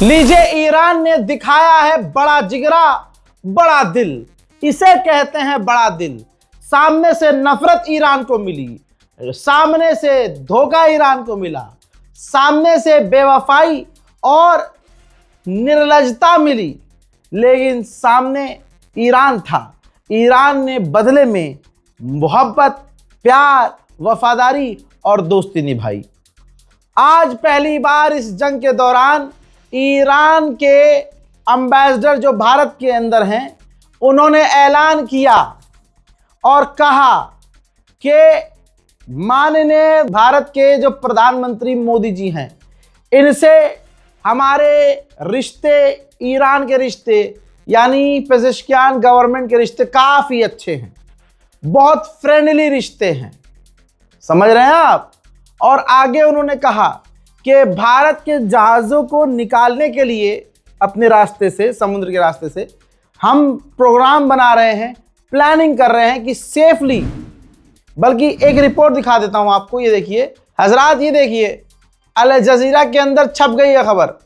लीजिए, ईरान ने दिखाया है बड़ा जिगरा, बड़ा दिल। इसे कहते हैं बड़ा दिल। सामने से नफरत ईरान को मिली, सामने से धोखा ईरान को मिला, सामने से बेवफाई और निर्लजता मिली, लेकिन सामने ईरान था। ईरान ने बदले में मोहब्बत, प्यार, वफादारी और दोस्ती निभाई। आज पहली बार इस जंग के दौरान ईरान के एम्बेसडर जो भारत के अंदर हैं, उन्होंने ऐलान किया और कहा कि माननीय भारत के जो प्रधानमंत्री मोदी जी हैं, इनसे हमारे रिश्ते, ईरान के रिश्ते यानी पेजेश्कियान गवर्नमेंट के रिश्ते काफ़ी अच्छे हैं, बहुत फ्रेंडली रिश्ते हैं। समझ रहे हैं आप? और आगे उन्होंने कहा कि भारत के जहाज़ों को निकालने के लिए अपने रास्ते से, समुद्र के रास्ते से, हम प्रोग्राम बना रहे हैं, प्लानिंग कर रहे हैं कि सेफली, बल्कि एक रिपोर्ट दिखा देता हूं आपको। ये देखिए हजरात, ये देखिए अल जजीरा के अंदर छप गई है खबर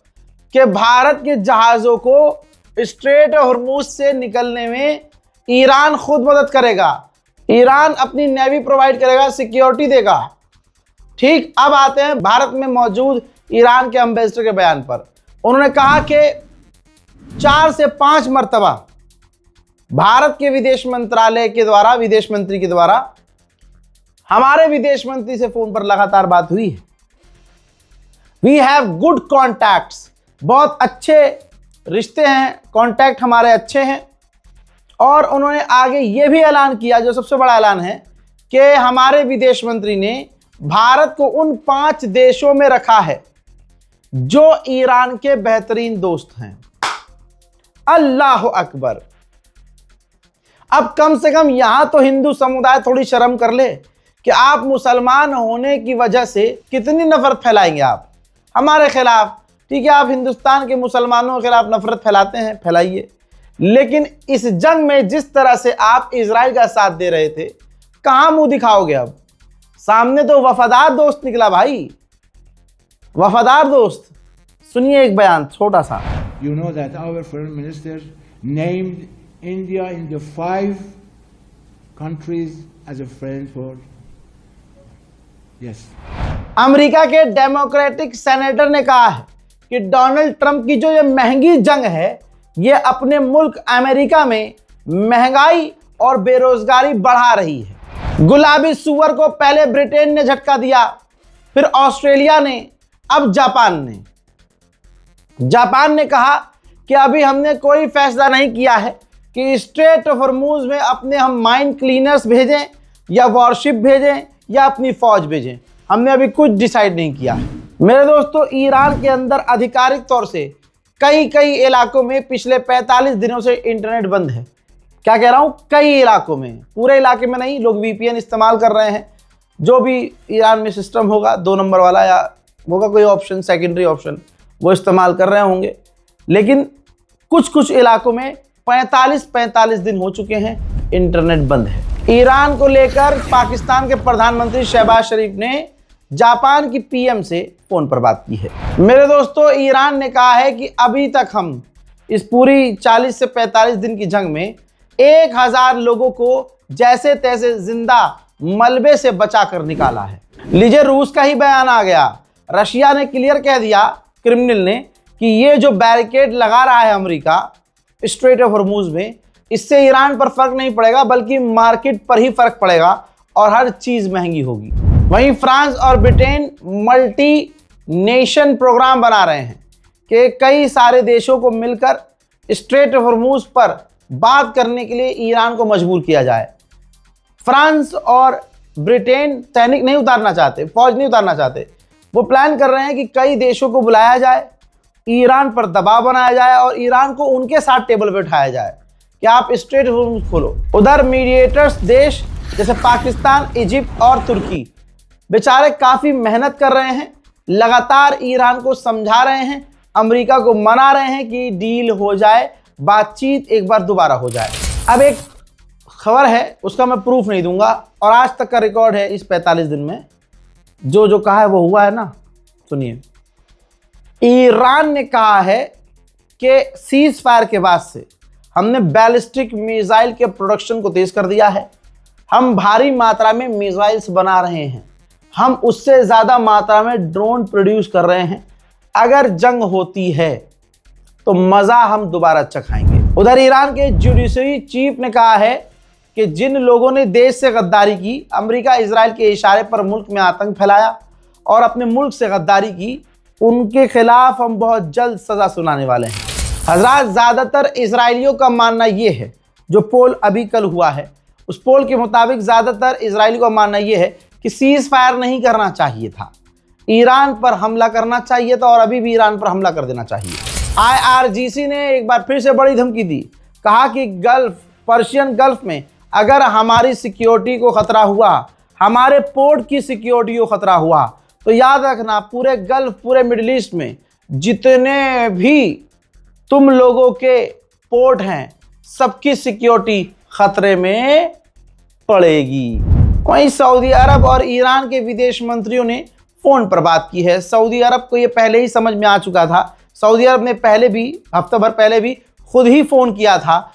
कि भारत के जहाज़ों को स्ट्रेट हॉर्मूज से निकलने में ईरान खुद मदद करेगा, ईरान अपनी नेवी प्रोवाइड करेगा, सिक्योरिटी देगा। ठीक, अब आते हैं भारत में मौजूद ईरान के एम्बेसडर के बयान पर। उन्होंने कहा कि 4 से 5 मरतबा भारत के विदेश मंत्रालय के द्वारा, विदेश मंत्री के द्वारा हमारे विदेश मंत्री से फोन पर लगातार बात हुई है। वी हैव गुड कॉन्टैक्ट्स, बहुत अच्छे रिश्ते हैं, कॉन्टैक्ट हमारे अच्छे हैं। और उन्होंने आगे ये भी ऐलान किया, जो सबसे बड़ा ऐलान है, कि हमारे विदेश मंत्री ने भारत को उन 5 देशों में रखा है जो ईरान के बेहतरीन दोस्त हैं। अल्लाह अकबर। अब कम से कम यहां तो हिंदू समुदाय थोड़ी शर्म कर ले कि आप मुसलमान होने की वजह से कितनी नफरत फैलाएंगे आप हमारे खिलाफ। ठीक है, आप हिंदुस्तान के मुसलमानों के खिलाफ नफरत फैलाते हैं, फैलाइए, लेकिन इस जंग में जिस तरह से आप इजराइल का साथ दे रहे थे, कहां मुंह दिखाओगे अब? सामने तो वफादार दोस्त निकला भाई, वफादार दोस्त। सुनिए एक बयान छोटा सा। You know that our foreign minister named India in the 5 countries as a friend for. Yes. America के डेमोक्रेटिक सेनेटर ने कहा है कि डोनाल्ड ट्रंप की जो ये महंगी जंग है, ये अपने मुल्क अमेरिका में महंगाई और बेरोजगारी बढ़ा रही है। गुलाबी सुअर को पहले ब्रिटेन ने झटका दिया, फिर ऑस्ट्रेलिया ने, अब जापान ने। जापान ने कहा कि अभी हमने कोई फैसला नहीं किया है कि स्ट्रेट ऑफ हॉर्मूज में अपने हम माइन क्लीनर्स भेजें या वॉरशिप भेजें या अपनी फौज भेजें, हमने अभी कुछ डिसाइड नहीं किया। मेरे दोस्तों, ईरान के अंदर आधिकारिक तौर से कई इलाकों में पिछले 45 दिनों से इंटरनेट बंद है। क्या कह रहा हूं? कई इलाकों में, पूरे इलाके में नहीं। लोग वीपीएन इस्तेमाल कर रहे हैं, जो भी ईरान में सिस्टम होगा 2 नंबर वाला या होगा कोई ऑप्शन, सेकेंडरी ऑप्शन, वो इस्तेमाल कर रहे होंगे। लेकिन कुछ इलाकों में 45 दिन हो चुके हैं इंटरनेट बंद है। ईरान को लेकर पाकिस्तान के प्रधानमंत्री शहबाज शरीफ ने जापान की पीएम से फोन पर बात की है। मेरे दोस्तों, ईरान ने कहा है कि अभी तक हम इस पूरी 40 से 45 दिन की जंग में 1000 लोगों को जैसे तैसे जिंदा मलबे से बचा कर निकाला है। लीजिए, रूस का ही बयान आ गया। रशिया ने क्लियर कह दिया, क्रिमिनल ने, कि ये जो बैरिकेड लगा रहा है अमेरिका स्ट्रेट ऑफ हॉर्मूज में, इससे ईरान पर फर्क नहीं पड़ेगा, बल्कि मार्केट पर ही फर्क पड़ेगा और हर चीज महंगी होगी। वहीं फ्रांस और ब्रिटेन मल्टी नेशन प्रोग्राम बना रहे हैं कि कई सारे देशों को मिलकर स्ट्रेट ऑफ हॉर्मूज पर बात करने के लिए ईरान को मजबूर किया जाए। फ्रांस और ब्रिटेन सैनिक नहीं उतारना चाहते, फौज नहीं उतारना चाहते। वो प्लान कर रहे हैं कि कई देशों को बुलाया जाए, ईरान पर दबाव बनाया जाए और ईरान को उनके साथ टेबल पर उठाया जाए कि आप स्ट्रेट हॉर्मूज खोलो। उधर मीडिएटर्स देश जैसे पाकिस्तान, इजिप्ट और तुर्की बेचारे काफ़ी मेहनत कर रहे हैं, लगातार ईरान को समझा रहे हैं, अमेरिका को मना रहे हैं कि डील हो जाए, बातचीत एक बार दोबारा हो जाए। अब एक खबर है, उसका मैं प्रूफ नहीं दूंगा और आज तक का रिकॉर्ड है इस 45 दिन में जो कहा है वो हुआ है ना। सुनिए, ईरान ने कहा है कि सीज फायर के बाद से हमने बैलिस्टिक मिसाइल के प्रोडक्शन को तेज कर दिया है। हम भारी मात्रा में मिसाइल्स बना रहे हैं, हम उससे ज़्यादा मात्रा में ड्रोन प्रोड्यूस कर रहे हैं। अगर जंग होती है तो मज़ा हम दोबारा चखाएंगे। उधर ईरान के जुडिशरी चीफ ने कहा है कि जिन लोगों ने देश से गद्दारी की, अमेरिका इजराइल के इशारे पर मुल्क में आतंक फैलाया और अपने मुल्क से गद्दारी की, उनके खिलाफ हम बहुत जल्द सज़ा सुनाने वाले हैं। हजरात, ज़्यादातर इजरायलियों का मानना ये है, जो पोल अभी कल हुआ है उस पोल के मुताबिक ज़्यादातर इजरायलियों का मानना ये है कि सीज फायर नहीं करना चाहिए था, ईरान पर हमला करना चाहिए था और अभी भी ईरान पर हमला कर देना चाहिए। IRGC ने एक बार फिर से बड़ी धमकी दी, कहा कि पर्शियन गल्फ में अगर हमारी सिक्योरिटी को खतरा हुआ, हमारे पोर्ट की सिक्योरिटी को खतरा हुआ, तो याद रखना पूरे गल्फ, पूरे मिडिल ईस्ट में जितने भी तुम लोगों के पोर्ट हैं, सबकी सिक्योरिटी खतरे में पड़ेगी। वहीं सऊदी अरब और ईरान के विदेश मंत्रियों ने फोन पर बात की है। सऊदी अरब को ये पहले ही समझ में आ चुका था। सऊदी अरब ने पहले भी, हफ्ता भर पहले भी खुद ही फोन किया था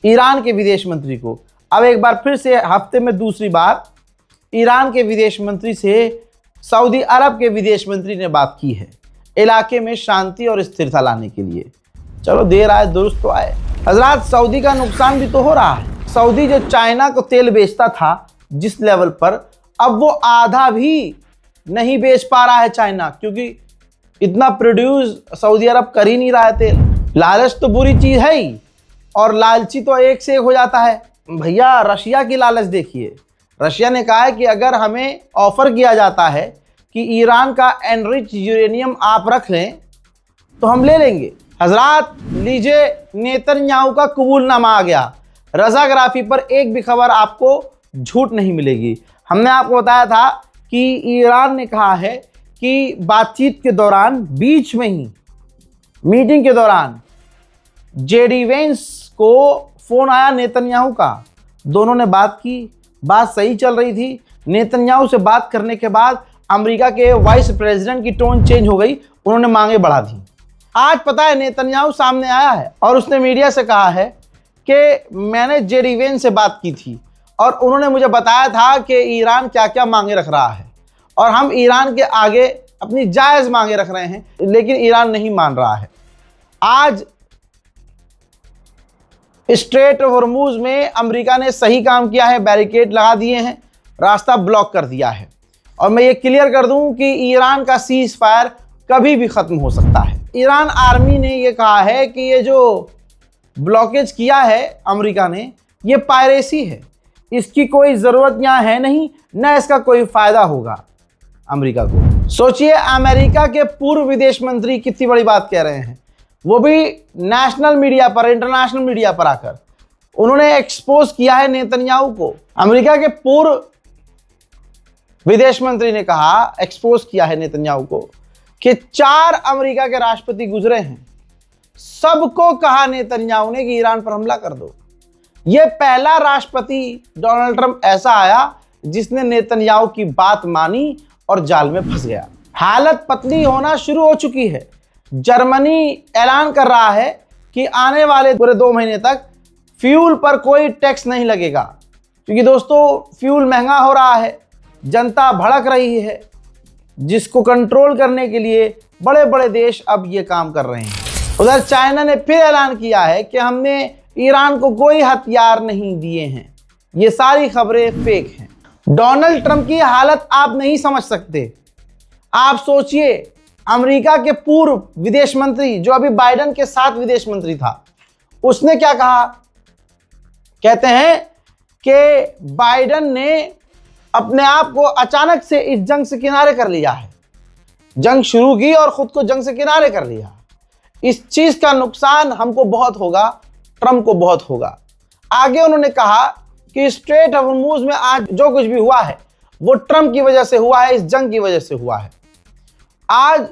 ईरान के विदेश मंत्री को। अब एक बार फिर से हफ्ते में दूसरी बार ईरान के विदेश मंत्री से सऊदी अरब के विदेश मंत्री ने बात की है, इलाके में शांति और स्थिरता लाने के लिए। चलो, देर आए दुरुस्त तो आए। हजरात, सऊदी का नुकसान भी तो हो रहा है। सऊदी जो चाइना को तेल बेचता था जिस लेवल पर, अब वो आधा भी नहीं बेच पा रहा है चाइना, क्योंकि इतना प्रोड्यूस सऊदी अरब कर ही नहीं रहा है तेल। लालच तो बुरी चीज़ है ही, और लालची तो एक से एक हो जाता है। भैया, रशिया की लालच देखिए। रशिया ने कहा है कि अगर हमें ऑफर किया जाता है कि ईरान का एनरिच यूरेनियम आप रख लें तो हम ले लेंगे। हजरात, लीजिए, नेतन्याहू का कबूलनामा आ गया। रजाग्राफी पर एक भी खबर आपको झूठ नहीं मिलेगी। हमने आपको बताया था कि ईरान ने कहा है कि बातचीत के दौरान, बीच में ही मीटिंग के दौरान, जेडी वेंस को फोन आया नेतन्याहू का। दोनों ने बात की, बात सही चल रही थी। नेतन्याहू से बात करने के बाद अमेरिका के वाइस प्रेसिडेंट की टोन चेंज हो गई, उन्होंने मांगे बढ़ा दी। आज पता है नेतन्याहू सामने आया है और उसने मीडिया से कहा है कि मैंने जेडी वेंस से बात की थी और उन्होंने मुझे बताया था कि ईरान क्या क्या मांगे रख रहा है और हम ईरान के आगे अपनी जायज़ मांगे रख रहे हैं, लेकिन ईरान नहीं मान रहा है। आज स्ट्रेट ऑफ हॉर्मुज में अमेरिका ने सही काम किया है, बैरिकेड लगा दिए हैं, रास्ता ब्लॉक कर दिया है। और मैं ये क्लियर कर दूं कि ईरान का सीज फायर कभी भी ख़त्म हो सकता है। ईरान आर्मी ने ये कहा है कि ये जो ब्लॉकेज किया है अमेरिका ने, ये पायरेसी है, इसकी कोई ज़रूरत यहाँ है नहीं, न इसका कोई फ़ायदा होगा अमेरिका को। सोचिए, अमेरिका के पूर्व विदेश मंत्री कितनी बड़ी बात कह रहे हैं, वो भी नेशनल मीडिया पर, इंटरनेशनल मीडिया पर आकर। उन्होंने एक्सपोज किया है नेतन्याहू को। अमेरिका के पूर्व विदेश मंत्री ने कहा, एक्सपोज किया है नेतन्याहू को कि 4 अमेरिका के राष्ट्रपति गुजरे हैं, सबको कहा नेतन्याहू ने कि ईरान पर हमला कर दो। यह पहला राष्ट्रपति डोनाल्ड ट्रंप ऐसा आया जिसने नेतन्याहू की बात मानी और जाल में फंस गया। हालत पतली होना शुरू हो चुकी है। जर्मनी ऐलान कर रहा है कि आने वाले पूरे 2 महीने तक फ्यूल पर कोई टैक्स नहीं लगेगा, क्योंकि दोस्तों फ्यूल महंगा हो रहा है, जनता भड़क रही है, जिसको कंट्रोल करने के लिए बड़े बड़े देश अब ये काम कर रहे हैं। उधर चाइना ने फिर ऐलान किया है कि हमने ईरान को कोई हथियार नहीं दिए हैं, ये सारी खबरें फेक हैं। डोनाल्ड ट्रंप की हालत आप नहीं समझ सकते। आप सोचिए, अमेरिका के पूर्व विदेश मंत्री जो अभी बाइडेन के साथ विदेश मंत्री था, उसने क्या कहा? कहते हैं कि बाइडेन ने अपने आप को अचानक से इस जंग से किनारे कर लिया है। जंग शुरू की और खुद को जंग से किनारे कर लिया। इस चीज का नुकसान हमको बहुत होगा, ट्रंप को बहुत होगा। आगे उन्होंने कहा कि स्ट्रेट ऑफ हॉर्मुज में आज जो कुछ भी हुआ है वो ट्रंप की वजह से हुआ है, इस जंग की वजह से हुआ है। आज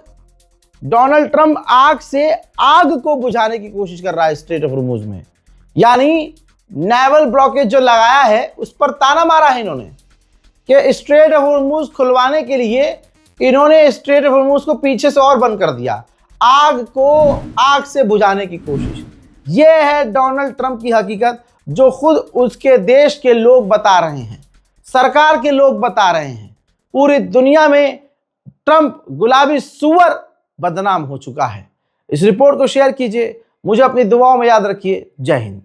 डोनाल्ड ट्रंप आग से आग को बुझाने की कोशिश कर रहा है स्ट्रेट ऑफ हॉर्मुज में, यानी नेवल ब्लॉकेज जो लगाया है उस पर ताना मारा है इन्होंने कि स्ट्रेट ऑफ हॉर्मुज खुलवाने के लिए इन्होंने स्ट्रेट ऑफ हॉर्मुज को पीछे से और बंद कर दिया, आग को आग से बुझाने की कोशिश। यह है डोनाल्ड ट्रंप की हकीकत, जो खुद उसके देश के लोग बता रहे हैं, सरकार के लोग बता रहे हैं। पूरी दुनिया में ट्रंप गुलाबी सुअर बदनाम हो चुका है। इस रिपोर्ट को शेयर कीजिए, मुझे अपनी दुआओं में याद रखिए। जय हिंद।